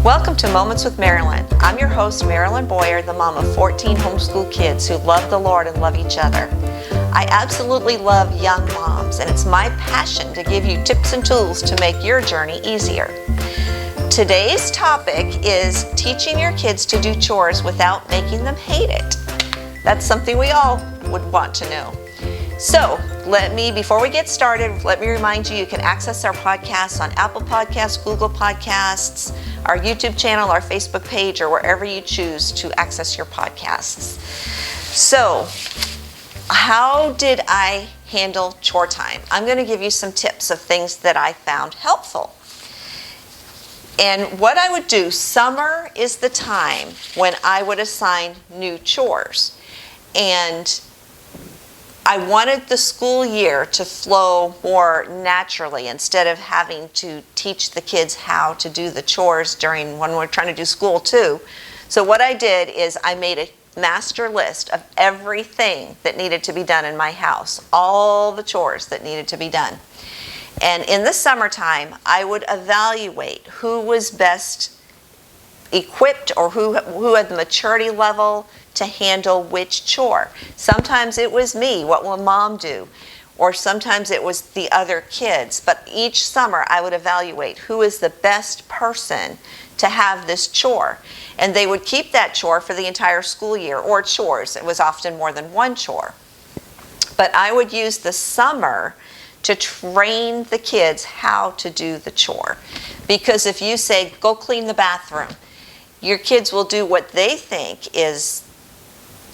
Welcome to Moments with Marilyn. I'm your host, Marilyn Boyer, the mom of 14 homeschool kids who love the Lord and love each other. I absolutely love young moms, and it's my passion to give you tips and tools to make your journey easier. Today's topic is teaching your kids to do chores without making them hate it. That's something we all would want to know. So, before we get started, let me remind you, you can access our podcasts on Apple Podcasts, Google Podcasts, our YouTube channel, our Facebook page, or wherever you choose to access your podcasts. So, how did I handle chore time? I'm going to give you some tips of things that I found helpful. And what I would do, summer is the time when I would assign new chores. And I wanted the school year to flow more naturally instead of having to teach the kids how to do the chores when we're trying to do school too. So what I did is I made a master list of everything that needed to be done in my house, all the chores that needed to be done. And in the summertime, I would evaluate who was best equipped or who had the maturity level to handle which chore. Sometimes it was me, what will mom do? Or sometimes it was the other kids. But each summer I would evaluate who is the best person to have this chore. And they would keep that chore for the entire school year, or chores. It was often more than one chore. But I would use the summer to train the kids how to do the chore. Because if you say, go clean the bathroom, your kids will do what they think is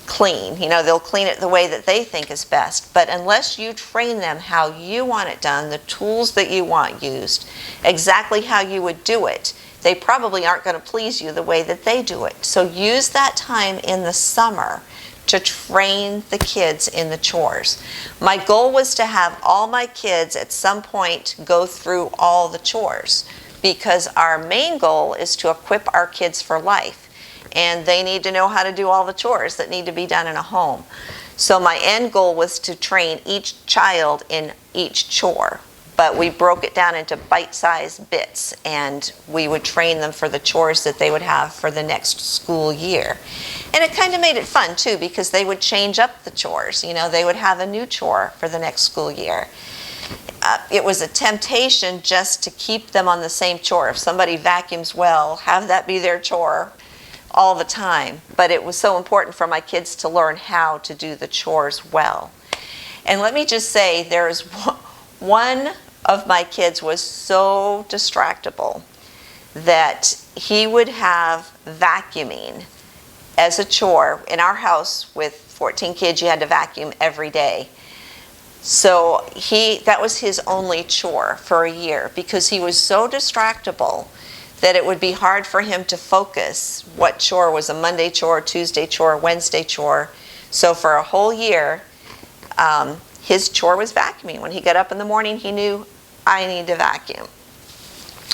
clean. You know, they'll clean it the way that they think is best. But unless you train them how you want it done, the tools that you want used, exactly how you would do it, they probably aren't going to please you the way that they do it. So use that time in the summer to train the kids in the chores. My goal was to have all my kids at some point go through all the chores, because our main goal is to equip our kids for life. And they need to know how to do all the chores that need to be done in a home. So my end goal was to train each child in each chore. But we broke it down into bite-sized bits, and we would train them for the chores that they would have for the next school year. And it kind of made it fun too, because they would change up the chores. You know, they would have a new chore for the next school year. It was a temptation just to keep them on the same chore. If somebody vacuums well, have that be their chore all the time. But it was so important for my kids to learn how to do the chores well. And let me just say, there's one of my kids was so distractible that he would have vacuuming as a chore. In our house with 14 kids, you had to vacuum every day. So that was his only chore for a year, because he was so distractible that it would be hard for him to focus what chore was a Monday chore, Tuesday chore, Wednesday chore. So for a whole year, his chore was vacuuming. When he got up in the morning, he knew, I need to vacuum.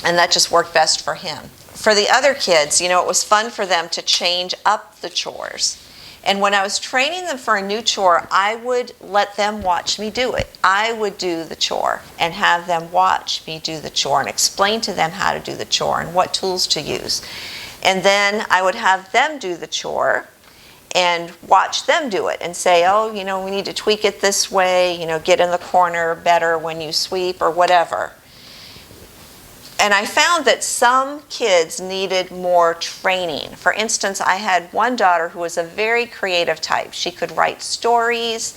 And that just worked best for him. For the other kids, you know, it was fun for them to change up the chores. And when I was training them for a new chore, I would let them watch me do it. I would do the chore and have them watch me do the chore and explain to them how to do the chore and what tools to use. And then I would have them do the chore and watch them do it and say, oh, you know, we need to tweak it this way, you know, get in the corner better when you sweep or whatever. And I found that some kids needed more training. For instance, I had one daughter who was a very creative type. She could write stories.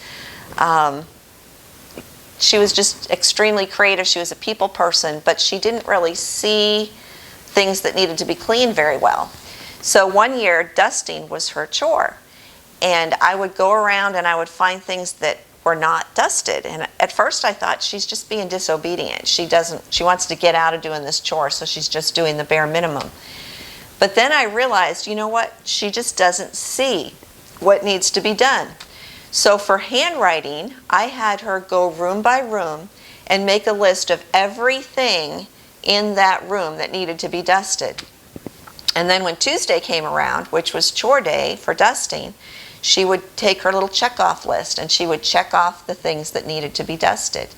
She was just extremely creative. She was a people person, but she didn't really see things that needed to be cleaned very well. So one year, dusting was her chore. And I would go around and I would find things that were not dusted. And at first I thought, she's just being disobedient. She wants to get out of doing this chore, so she's just doing the bare minimum. But then I realized, you know what? She just doesn't see what needs to be done. So for handwriting, I had her go room by room and make a list of everything in that room that needed to be dusted. And then when Tuesday came around, which was chore day for dusting, she would take her little check-off list and she would check off the things that needed to be dusted.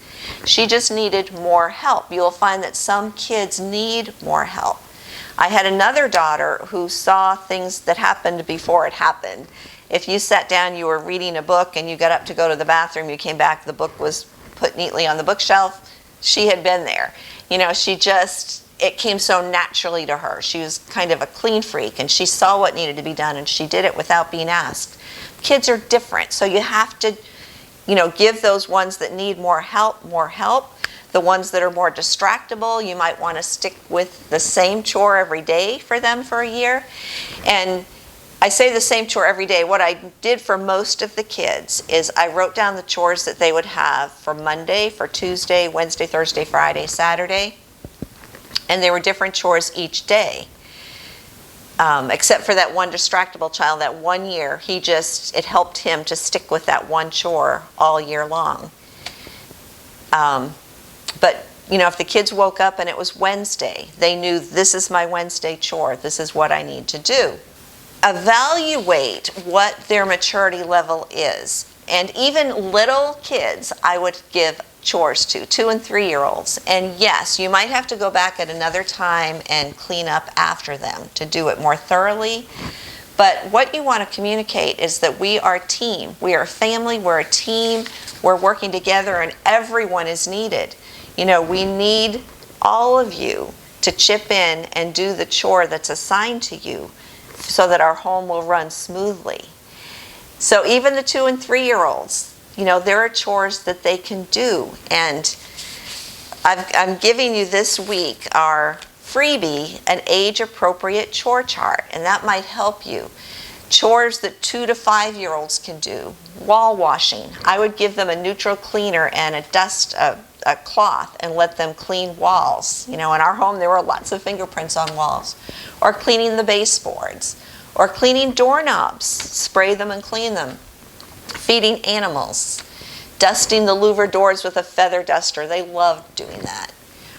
She just needed more help. You'll find that some kids need more help. I had another daughter who saw things that happened before it happened. If you sat down, you were reading a book, and you got up to go to the bathroom, you came back, the book was put neatly on the bookshelf, she had been there. It came so naturally to her. She was kind of a clean freak, and she saw what needed to be done, and she did it without being asked. Kids are different, so you have to, give those ones that need more help. The ones that are more distractible, you might want to stick with the same chore every day for them for a year. And I say the same chore every day. What I did for most of the kids is I wrote down the chores that they would have for Monday, for Tuesday, Wednesday, Thursday, Friday, Saturday. And there were different chores each day. Except for that one distractible child, that 1 year, it helped him to stick with that one chore all year long. But, if the kids woke up and it was Wednesday, they knew this is my Wednesday chore, this is what I need to do. Evaluate what their maturity level is. And even little kids, I would give chores to, 2 and 3-year-olds. And yes, you might have to go back at another time and clean up after them to do it more thoroughly. But what you want to communicate is that we are a team. We are a family, we're a team, we're working together, and everyone is needed. We need all of you to chip in and do the chore that's assigned to you so that our home will run smoothly. So even the 2 and 3-year-olds, there are chores that they can do. And I'm giving you this week our freebie, an age-appropriate chore chart, and that might help you. Chores that 2 to 5-year-olds can do. Wall washing. I would give them a neutral cleaner and a cloth and let them clean walls. In our home there were lots of fingerprints on walls. Or cleaning the baseboards. Or cleaning doorknobs. Spray them and clean them. Feeding animals. Dusting the louver doors with a feather duster. They loved doing that.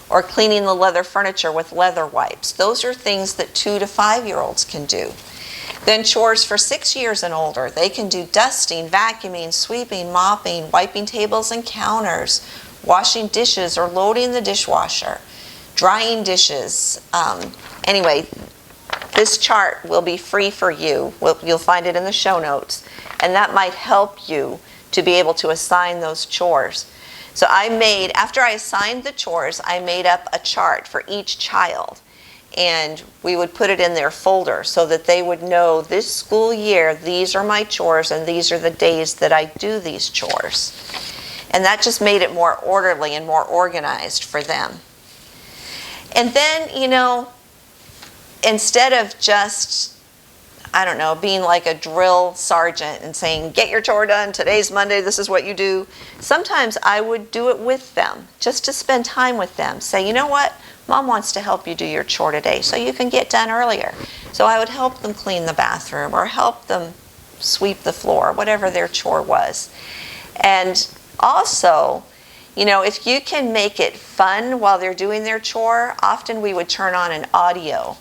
Or cleaning the leather furniture with leather wipes. Those are things that 2 to 5-year-olds can do. Then chores for 6 years and older. They can do dusting, vacuuming, sweeping, mopping, wiping tables and counters, washing dishes or loading the dishwasher, drying dishes. Anyway, this chart will be free for you. You'll find it in the show notes. And that might help you to be able to assign those chores. So after I assigned the chores, I made up a chart for each child. And we would put it in their folder so that they would know this school year, these are my chores and these are the days that I do these chores. And that just made it more orderly and more organized for them. And then, instead of just, being like a drill sergeant and saying, get your chore done, today's Monday, this is what you do. Sometimes I would do it with them, just to spend time with them. Say, you know what? Mom wants to help you do your chore today so you can get done earlier. So I would help them clean the bathroom or help them sweep the floor, whatever their chore was. And also, if you can make it fun while they're doing their chore, often we would turn on an audio.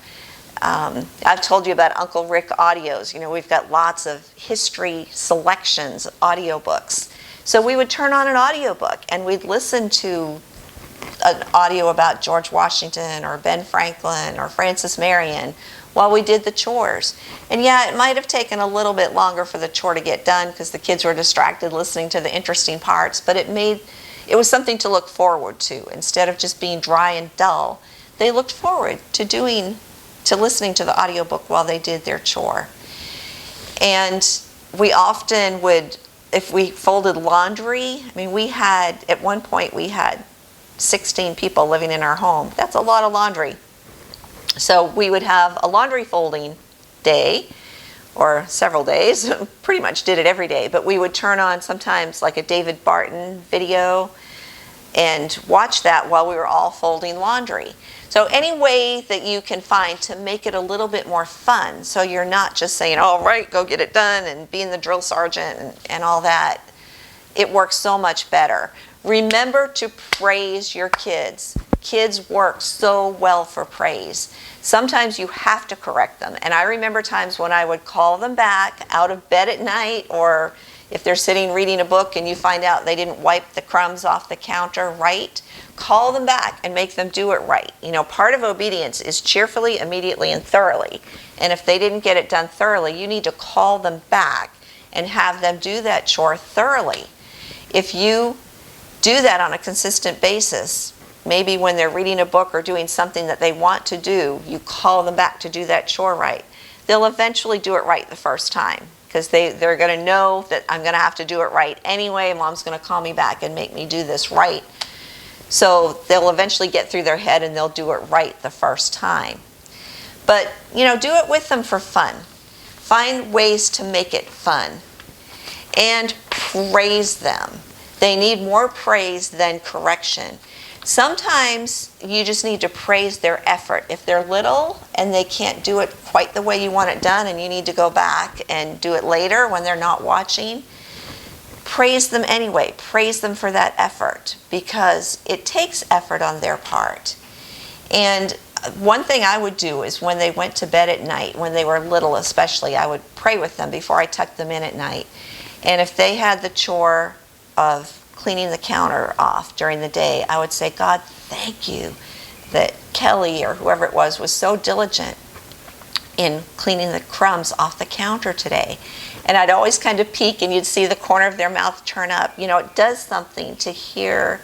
I've told you about Uncle Rick audios. We've got lots of history selections, audiobooks. So we would turn on an audiobook and we'd listen to an audio about George Washington or Ben Franklin or Francis Marion while we did the chores. And yeah, it might have taken a little bit longer for the chore to get done because the kids were distracted listening to the interesting parts, but it was something to look forward to. Instead of just being dry and dull, they looked forward to listening to the audiobook while they did their chore. And we often would, if we folded laundry, at one point we had 16 people living in our home. That's a lot of laundry. So we would have a laundry folding day or several days. Pretty much did it every day, but we would turn on sometimes like a David Barton video and watch that while we were all folding laundry. So any way that you can find to make it a little bit more fun, so you're not just saying, all right, go get it done and being the drill sergeant and all that, it works so much better. Remember to praise your kids. Kids work so well for praise. Sometimes you have to correct them. And I remember times when I would call them back out of bed at night or, If they're sitting reading a book and you find out they didn't wipe the crumbs off the counter right, call them back and make them do it right. You know, part of obedience is cheerfully, immediately, and thoroughly. And if they didn't get it done thoroughly, you need to call them back and have them do that chore thoroughly. If you do that on a consistent basis, maybe when they're reading a book or doing something that they want to do, you call them back to do that chore right. They'll eventually do it right the first time, because they're going to know that I'm going to have to do it right anyway. Mom's going to call me back and make me do this right. So they'll eventually get through their head and they'll do it right the first time. But, you know, do it with them for fun. Find ways to make it fun. And praise them. They need more praise than correction. Sometimes you just need to praise their effort. If they're little and they can't do it quite the way you want it done and you need to go back and do it later when they're not watching, praise them anyway. Praise them for that effort, because it takes effort on their part. And one thing I would do is when they went to bed at night, when they were little especially, I would pray with them before I tucked them in at night. And if they had the chore of cleaning the counter off during the day, I would say, God, thank you that Kelly or whoever it was so diligent in cleaning the crumbs off the counter today. And I'd always kind of peek and you'd see the corner of their mouth turn up. You know, it does something to hear,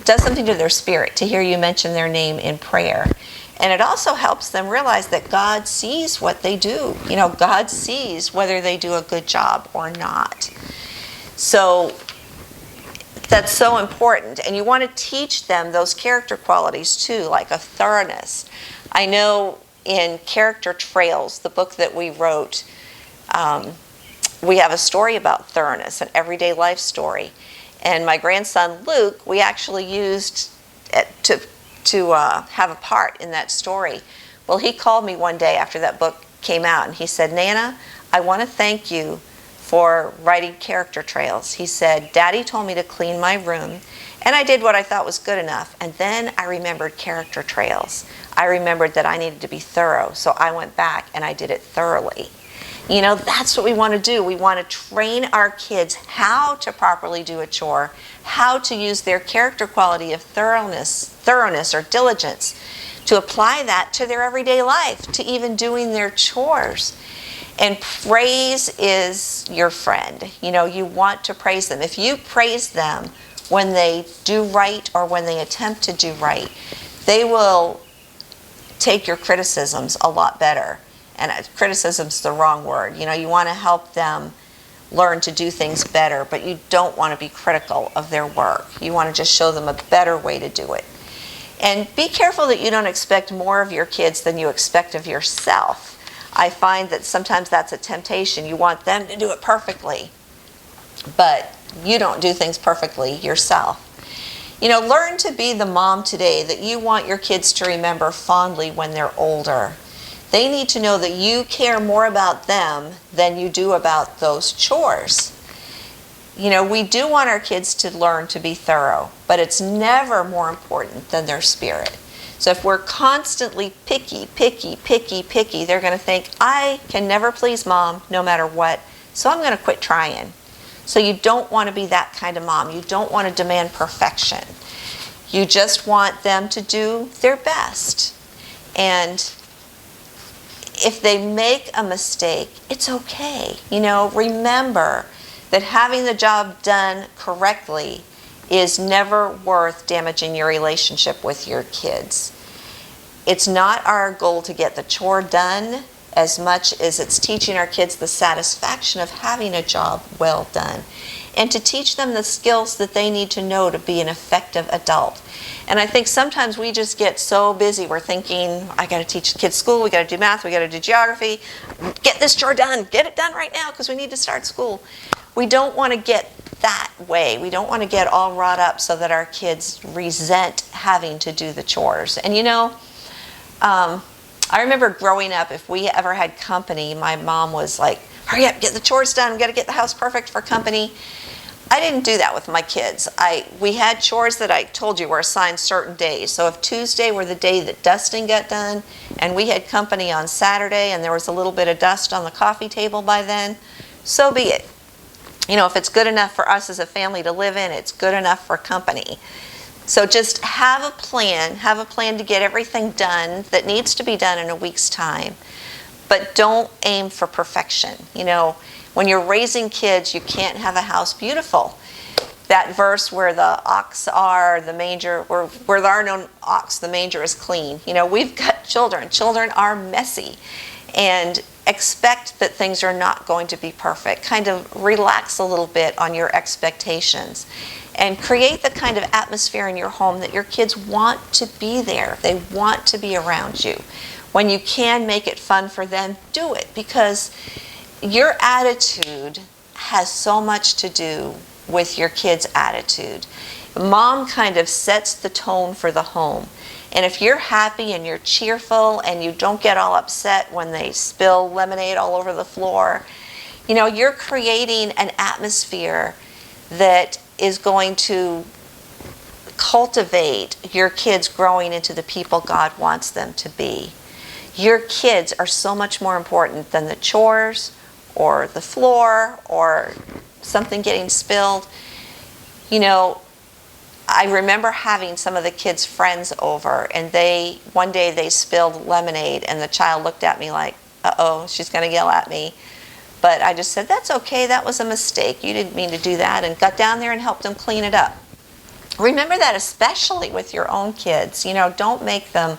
it does something to their spirit to hear you mention their name in prayer. And it also helps them realize that God sees what they do. You know, God sees whether they do a good job or not. So that's so important. And you want to teach them those character qualities too, like a thoroughness. I know in Character Trails, the book that we wrote, we have a story about thoroughness, an everyday life story. And my grandson Luke, we actually used to have a part in that story. Well, he called me one day after that book came out and he said, Nana, I want to thank you for writing Character Trails. He said, Daddy told me to clean my room and I did what I thought was good enough. And then I remembered Character Trails. I remembered that I needed to be thorough. So I went back and I did it thoroughly. You know, that's what we want to do. We want to train our kids how to properly do a chore, how to use their character quality of thoroughness or diligence to apply that to their everyday life, to even doing their chores. And praise is your friend. You know, you want to praise them. If you praise them when they do right or when they attempt to do right, they will take your criticisms a lot better. And criticism's the wrong word. You know, you want to help them learn to do things better, but you don't want to be critical of their work. You want to just show them a better way to do it. And be careful that you don't expect more of your kids than you expect of yourself. I find that sometimes that's a temptation. You want them to do it perfectly, but you don't do things perfectly yourself. You know, learn to be the mom today that you want your kids to remember fondly when they're older. They need to know that you care more about them than you do about those chores. You know, we do want our kids to learn to be thorough, but it's never more important than their spirit. So if we're constantly picky, they're going to think, I can never please mom no matter what, so I'm going to quit trying. So you don't want to be that kind of mom. You don't want to demand perfection. You just want them to do their best. And if they make a mistake, it's okay. You know, remember that having the job done correctly is never worth damaging your relationship with your kids. It's not our goal to get the chore done as much as it's teaching our kids the satisfaction of having a job well done, and to teach them the skills that they need to know to be an effective adult. And I think sometimes we just get so busy, we're thinking, I got to teach the kids school, we got to do math, we got to do geography, get this chore done, get it done right now because we need to start school. We don't want to get that way. We don't want to get all wrought up so that our kids resent having to do the chores. And you know, I remember growing up, if we ever had company, my mom was like, hurry up, get the chores done, we got to get the house perfect for company. I didn't do that with my kids. We had chores that I told you were assigned certain days. So if Tuesday were the day that dusting got done, and we had company on Saturday and there was a little bit of dust on the coffee table by then, so be it. if it's good enough for us as a family to live in, it's good enough for company. So just have a plan to get everything done that needs to be done in a week's time. But don't aim for perfection. When you're raising kids, you can't have a house beautiful. That verse where the ox are, the manger, where there are no ox, the manger is clean. We've got children. Children are messy. And expect that things are not going to be perfect. Kind of relax a little bit on your expectations. And create the kind of atmosphere in your home that your kids want to be there. They want to be around you. When you can make it fun for them, do it, because your attitude has so much to do with your kids' attitude. Mom kind of sets the tone for the home. And if you're happy and you're cheerful and you don't get all upset when they spill lemonade all over the floor, you're creating an atmosphere that is going to cultivate your kids growing into the people God wants them to be. Your kids are so much more important than the chores or the floor or something getting spilled. I remember having some of the kids' friends over, and one day they spilled lemonade, and the child looked at me like, uh-oh, she's going to yell at me. But I just said, that's okay, that was a mistake. You didn't mean to do that, and got down there and helped them clean it up. Remember that especially with your own kids. Don't make them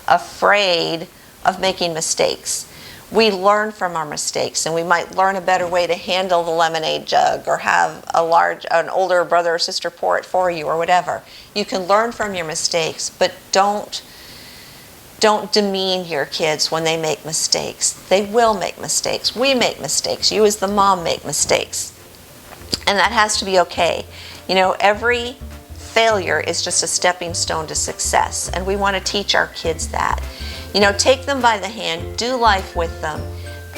afraid of making mistakes. We learn from our mistakes, and we might learn a better way to handle the lemonade jug or have an older brother or sister pour it for you or whatever. You can learn from your mistakes, but don't demean your kids when they make mistakes. They will make mistakes. We make mistakes. You as the mom make mistakes. And that has to be okay. Every failure is just a stepping stone to success, and we want to teach our kids that. Take them by the hand, do life with them.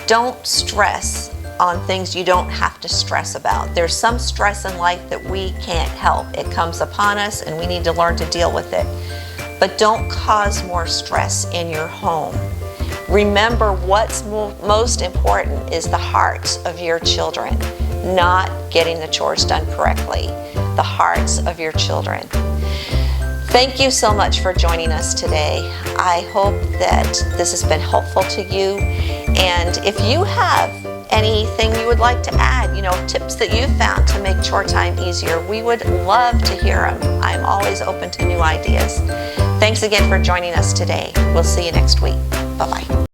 Don't stress on things you don't have to stress about. There's some stress in life that we can't help. It comes upon us and we need to learn to deal with it. But don't cause more stress in your home. Remember, what's most important is the hearts of your children, not getting the chores done correctly. The hearts of your children. Thank you so much for joining us today. I hope that this has been helpful to you. And if you have anything you would like to add, tips that you've found to make chore time easier, we would love to hear them. I'm always open to new ideas. Thanks again for joining us today. We'll see you next week. Bye-bye.